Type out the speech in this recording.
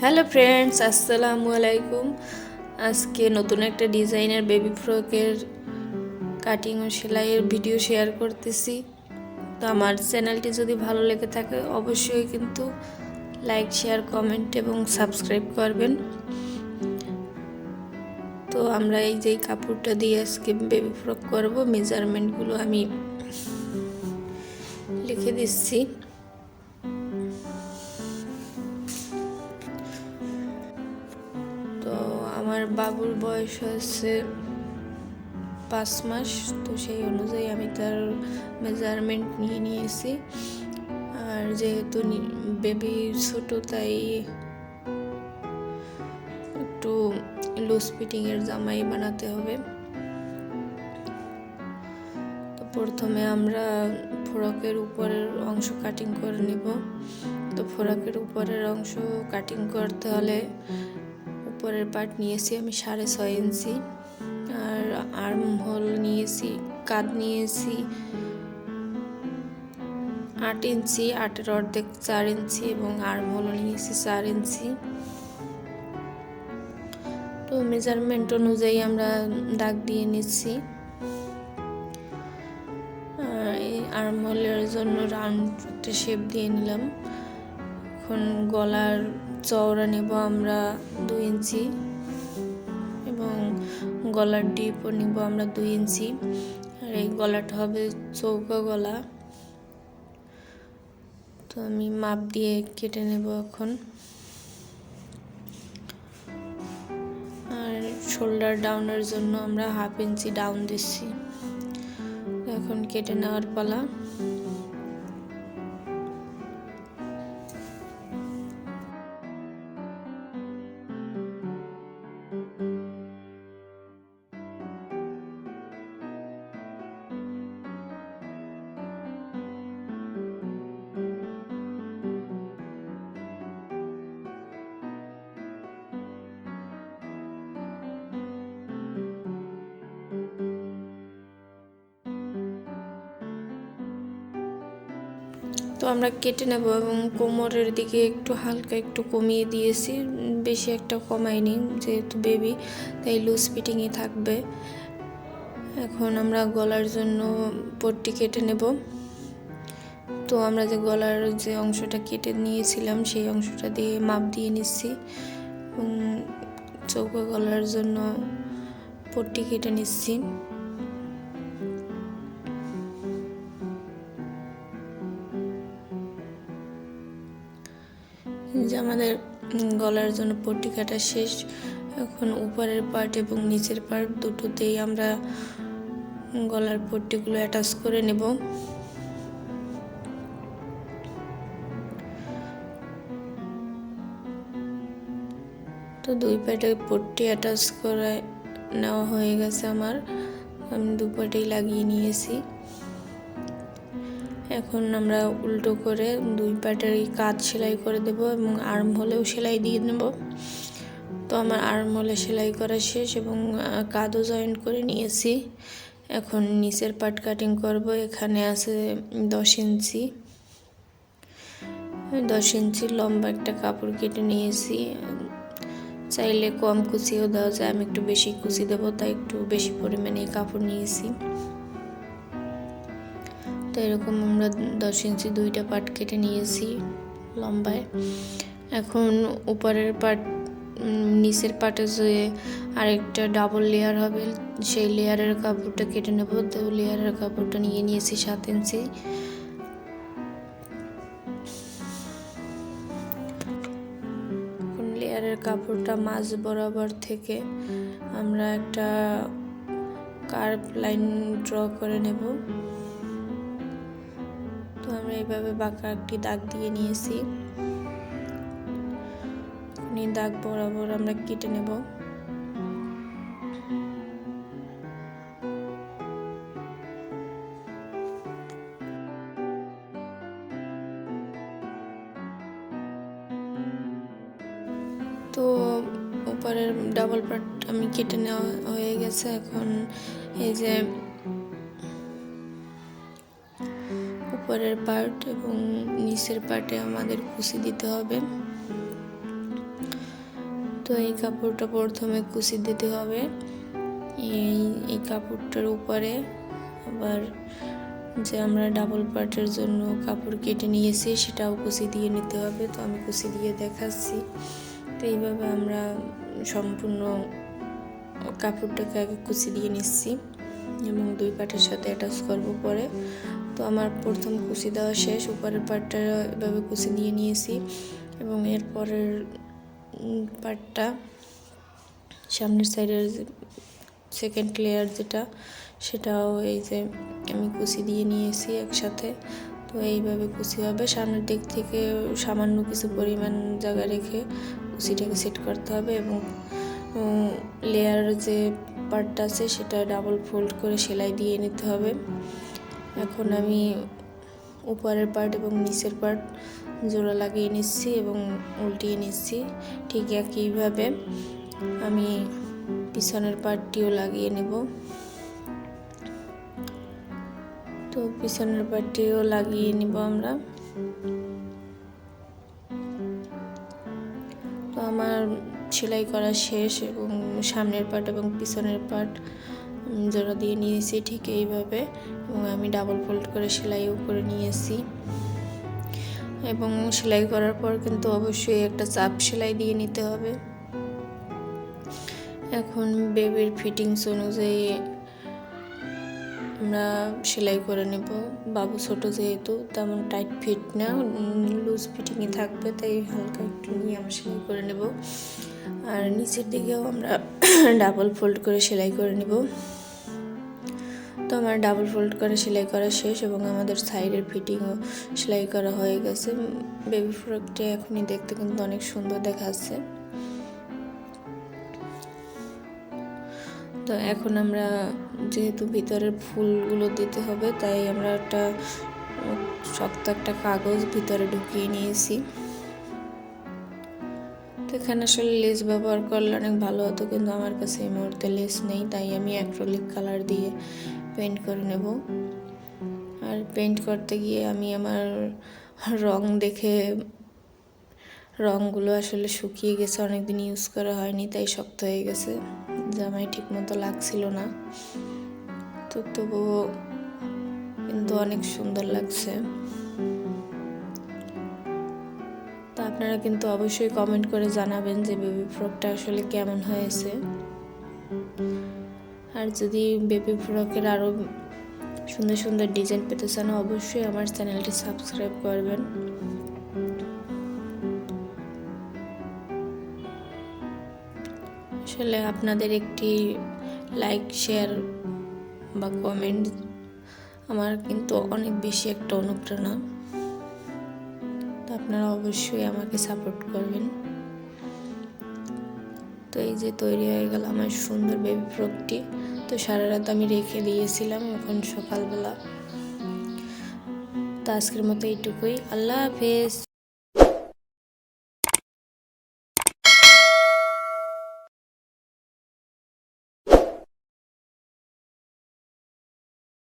Hello friends, আসসালামু আলাইকুম। আজকে নতুন একটা ডিজাইনের বেবি ফ্রকের কাটিং ও সেলাইয়ের ভিডিও শেয়ার করতেছি। তো আমার চ্যানেলটি যদি ভালো লেগে থাকে অবশ্যই কিন্তু লাইক, শেয়ার, কমেন্ট এবং সাবস্ক্রাইব করবেন। তো আমরা এই যে কাপড়টা দিয়ে আজকে বেবি ফ্রক করব, মেজারমেন্টগুলো আমি লিখে দিচ্ছি। তো আমার বাবুর বয়স হচ্ছে 5 মাস, তো সেই অনুযায়ী আমি তার মেজারমেন্ট নিয়ে নিয়েছি। আর যেহেতু বেবি ছোট, তাই একটু লুজ ফিটিংয়ের জামাই বানাতে হবে। তো প্রথমে আমরা ফ্রকের উপরের অংশ কাটিং করে নিব। তো ফ্রকের উপরের অংশ কাটিং করতে হলে উপরের পার্ট নিয়েছি আমি 6.5 ইঞ্চি, আর আর্ম হোল নিয়েছি, কাঁধ নিয়েছি 8 ইঞ্চি, 8-এর অর্ধেক 4 ইঞ্চি এবং আর্ম হোল নিয়েছি 4 ইঞ্চি। তো মেজারমেন্ট অনুযায়ী আমরা দাগ দিয়ে নিচ্ছি। এই আর্ম হোলের জন্য রাউন্ড একটা শেপ দিয়ে নিলাম। এখন গলার চওড়া নেব আমরা 2 ইঞ্চি এবং গলার ডিপও নিব আমরা 2 ইঞ্চি। আর এই গলাটা হবে চৌকা গলা। তো আমি মাপ দিয়ে কেটে নেব এখন। আর শোল্ডার ডাউনের জন্য আমরা 1/2 ইঞ্চি ডাউন দিচ্ছি। এখন কেটে নেওয়ার পালা। তো আমরা কেটে নেব এবং কোমরের দিকে একটু হালকা একটু কমিয়ে দিয়েছি, বেশি একটা কমাইনি, যেহেতু বেবি তাই লুজ ফিটিংই থাকবে। এখন আমরা গলার জন্য পট্টি কেটে নেব। তো আমরা যে গলার যে অংশটা কেটে নিয়েছিলাম সেই অংশটা দিয়ে মাপ দিয়ে নিচ্ছি এবং চৌকো গলার জন্য পট্টি কেটে নিচ্ছি। যে আমাদের গলার জন্য পট্টি কাটা শেষ। এখন উপরের পার্ট এবং নিচের পার্ট দুটোতেই আমরা গলার পট্টিগুলো অ্যাটাচ করে নেব। তো দুই পার্টে পট্টি অ্যাটাচ করে নেওয়া হয়ে গেছে আমার, আমি দুই পার্টেই লাগিয়ে নিয়েছি। এখন আমরা উল্টো করে দুই পার্টেরই কাঁধ সেলাই করে দেব এবং আর্ম হোলেও সেলাই দিয়ে নেব। তো আমার আর্ম হোলে সেলাই করা শেষ এবং কাঁধও জয়েন্ট করে নিয়েছি। এখন নিচের পার্ট কাটিং করব। এখানে আছে 10 ইঞ্চি, 10 ইঞ্চি লম্বা একটা কাপড় কেটে নিয়েছি। চাইলে কম কুচিও দেওয়া যায়, আমি একটু বেশি কুচি দেবো তাই একটু বেশি পরিমাণে কাপড় নিয়েছি। তো এরকম আমরা 10 ইঞ্চি দুইটা পার্ট কেটে নিয়েছি লম্বায়। এখন উপরের পার্ট, নিচের পার্টে যে আরেকটা ডাবল লেয়ার হবে সেই লেয়ারের কাপড়টা কেটে নেব। তো লেয়ারের কাপড়টা নিয়ে নিয়েছি 7 ইঞ্চি। লেয়ারের কাপড়টা মাঝ বরাবর থেকে আমরা একটা কার্ভ লাইন ড্র করে নেব। তো আমরা এইভাবে বাঁকা একটি দাগ দিয়ে নিয়েছি। দাগ বরাবর আমরা কেটে নেব। তো উপরের ডাবল পার্ট আমি কেটে নেওয়া হয়ে গেছে। এখন এই যে উপরের পার্ট এবং নিচের পার্টে আমাদের কুচি দিতে হবে। তো এই কাপড়টা প্রথমে কুচি দিতে হবে। এই কাপড়টার উপরে আবার যে আমরা ডাবল পার্টের জন্য কাপড় কেটে নিয়েছি সেটাও কুচি দিয়ে নিতে হবে। তো আমি কুচি দিয়ে দেখাচ্ছি। তো এইভাবে আমরা সম্পূর্ণ কাপড়টাকে আগে কুচি দিয়ে নিচ্ছি এবং দুই পাটের সাথে অ্যাটাচ করবো পরে। তো আমার প্রথম কুচি দেওয়া শেষ, উপরের পাটটা এভাবে কুচি দিয়ে নিয়েছি এবং এরপরের পাটটা সামনের সাইডের সেকেন্ড লেয়ার যেটা সেটাও এই যে আমি কুচি দিয়ে নিয়েছি একসাথে। তো এইভাবে কুচি হবে। সামনের দিক থেকে সামান্য কিছু পরিমাণ জায়গা রেখে কুচিটাকে সেট করতে হবে এবং লেয়ার যে পার্টটা আছে সেটা ডাবল ফোল্ড করে সেলাই দিয়ে নিতে হবে। এখন আমি উপরের পার্ট এবং নিচের পার্ট জোড়া লাগিয়ে নিচ্ছি এবং উল্টিয়ে নিচ্ছি। ঠিক একইভাবে আমি পিছনের পার্টটিও লাগিয়ে নেব। তো পিছনের পার্টটিও লাগিয়ে নিব আমরা। তো আমার সেলাই করা শেষ এবং সামনের পার্ট এবং পিছনের পার্ট জোড়া দিয়ে নিয়েছি ঠিক এইভাবে এবং আমি ডাবল ফোল্ড করে সেলাইও করে নিয়েছি। এবং সেলাই করার পর কিন্তু অবশ্যই একটা চাপ সেলাই দিয়ে নিতে হবে। এখন বেবির ফিটিংস অনুযায়ী আমরা সেলাই করে নেব। বাবু ছোট যেহেতু তেমন টাইট ফিট না, লুজ ফিটিংয়ে থাকবে, তাই হালকা একটু নিয়ে আমরা সেলাই করে নেব। আর নিচের দিকেও আমরা ডাবল ফোল্ড করে সেলাই করে নেব। তো আমার ডাবল ফোল্ড করে সেলাই করা শেষ এবং আমাদের সাইডের ফিটিংও সেলাই করা হয়ে গেছে। বেবি ফ্রকটি এখনই দেখতে কিন্তু অনেক সুন্দর দেখাচ্ছে। তো এখন আমরা যেহেতু ভিতরের ফুলগুলো দিতে হবে তাই আমরা একটা শক্ত একটা কাগজ ভিতরে ঢুকিয়ে নিয়েছি। তো এখানে আসলে লেস ব্যবহার করলে অনেক ভালো হতো, কিন্তু আমার কাছে এই মুহূর্তে লেস নেই, তাই আমি অ্যাক্রিলিক কালার দিয়ে পেইন্ট করে নেব। আর পেইন্ট করতে গিয়ে আমি আমার রং দেখে রঙগুলো আসলে শুকিয়ে গেছে, অনেকদিন ইউজ করা হয়নি তাই শক্ত হয়ে গেছে, জামায় ঠিক মতো লাগছিল না। তো তবুও কিন্তু অনেক সুন্দর লাগছে। তো আপনারা কিন্তু অবশ্যই কমেন্ট করে জানাবেন যে বেবি ফ্রকটা আসলে কেমন হয়েছে। আর যদি বেবি ফ্রকের আরও সুন্দর সুন্দর ডিজাইন পেতে চান অবশ্যই আমার চ্যানেলটি সাবস্ক্রাইব করবেন। আসলে আপনাদের একটি লাইক, শেয়ার বা কমেন্ট আমার কিন্তু অনেক বেশি একটা অনুপ্রেরণা। তো আপনারা অবশ্যই আমাকে সাপোর্ট করবেন। তো এই যে তৈরি হয়ে গেল আমার সুন্দর বেবি ফ্রকটি। তো সারা রাত আমি রেখে দিয়েছিলাম, এখন সকালবেলা। তো আজকের মতো এইটুকুই। আল্লাহ হাফেজ।